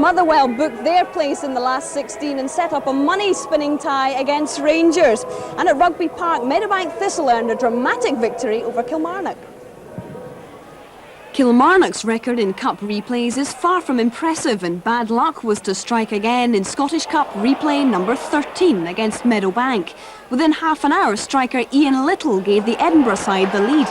Motherwell booked their place in the last 16 and set up a money-spinning tie against Rangers. And at Rugby Park, Meadowbank Thistle earned a dramatic victory over Kilmarnock. Kilmarnock's record in Cup replays is far from impressive, and bad luck was to strike again in Scottish Cup replay number 13 against Meadowbank. Within half an hour, striker Ian Little gave the Edinburgh side the lead.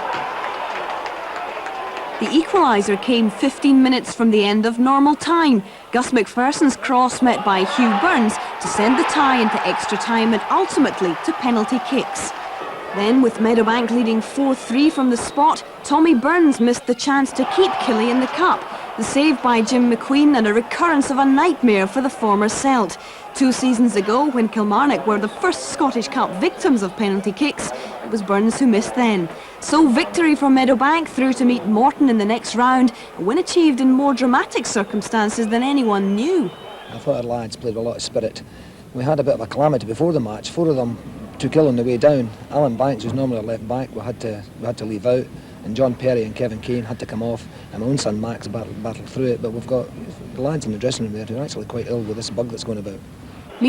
The equaliser came 15 minutes from the end of normal time. Gus MacPherson's cross met by Hugh Burns to send the tie into extra time and ultimately to penalty kicks. Then, with Meadowbank leading 4-3 from the spot, Tommy Burns missed the chance to keep Killie in the cup. The save by Jim McQueen and a recurrence of a nightmare for the former Celt. 2 seasons ago, when Kilmarnock were the first Scottish Cup victims of penalty kicks, it was Burns who missed then. So victory for Meadowbank through to meet Morton in the next round, a win achieved in more dramatic circumstances than anyone knew. I thought our lads played with a lot of spirit. We had a bit of a calamity before the match. 4 of them took ill on the way down. Alan Banks, who's normally a left back, we had to leave out, and John Perry and Kevin Kane had to come off, and my own son Max battled through it. But we've got the lads in the dressing room there who are actually quite ill with this bug that's going about.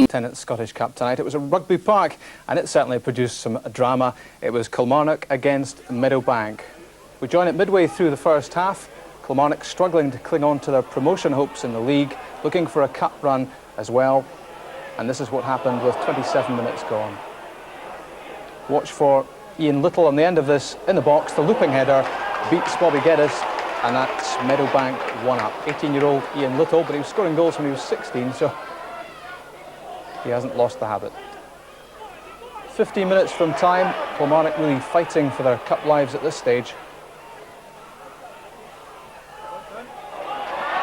Tenant Scottish Cup tonight. It was at Rugby Park, and it certainly produced some drama. It was Kilmarnock against Meadowbank. We join it midway through the first half. Kilmarnock struggling to cling on to their promotion hopes in the league, looking for a cup run as well. And this is what happened with 27 minutes gone. Watch for Ian Little on the end of this in the box. The looping header beats Bobby Geddes, and that's Meadowbank 1-up. 18-year-old Ian Little, but he was scoring goals when he was 16, so he hasn't lost the habit. 15 minutes from time, Kilmarnock really fighting for their cup lives at this stage.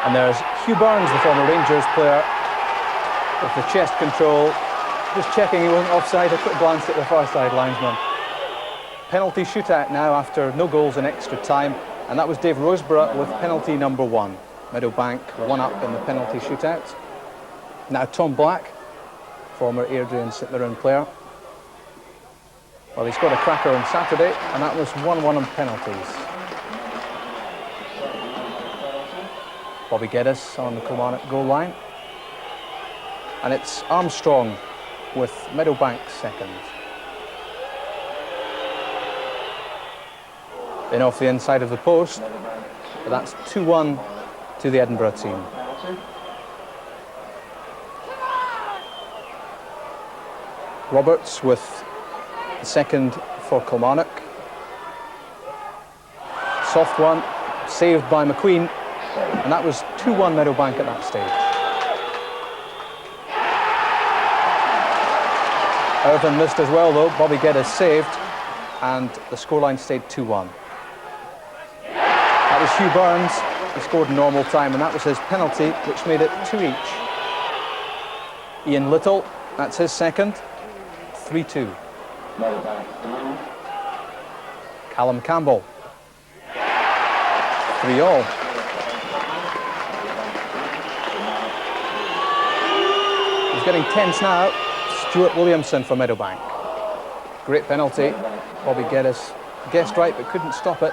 And there's Hugh Burns, the former Rangers player, with the chest control, just checking he wasn't offside. A quick glance at the far side linesman. Penalty shootout now after no goals in extra time, and that was Dave Roseborough with penalty number 1. Meadowbank 1-up in the penalty shootout. Now Tom Black, former Airdrie and St Mirren player. Well, he scored a cracker on Saturday, and that was 1-1 on penalties. Bobby Geddes on the Kilmarnock goal line. And it's Armstrong with Meadowbank second. In off the inside of the post, but that's 2-1 to the Edinburgh team. Roberts with the second for Kilmarnock. Soft one, saved by McQueen, and that was 2-1 Meadowbank at that stage. Irvin missed as well though. Bobby Geddes saved, and the scoreline stayed 2-1. That was Hugh Burns. He scored in normal time, and that was his penalty, which made it 2 each. Ian Little, that's his second. 3-2. Callum Campbell. 3-all. He's getting tense now. Stuart Williamson for Meadowbank. Great penalty. Bobby Geddes guessed right but couldn't stop it.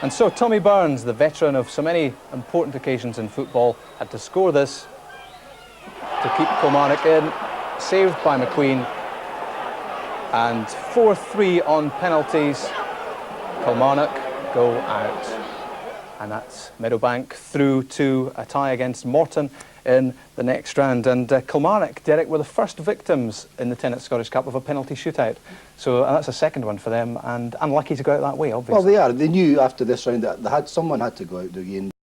And so Tommy Burns, the veteran of so many important occasions in football, had to score this to keep Kilmarnock in. Saved by McQueen. And 4-3 on penalties. Kilmarnock go out. And that's Meadowbank through to a tie against Morton in the next round. And Kilmarnock, Derek, were the first victims in the Tenant Scottish Cup of a penalty shootout. So that's a second one for them, and unlucky to go out that way, obviously. Well, they are. They knew after this round that someone had to go out again.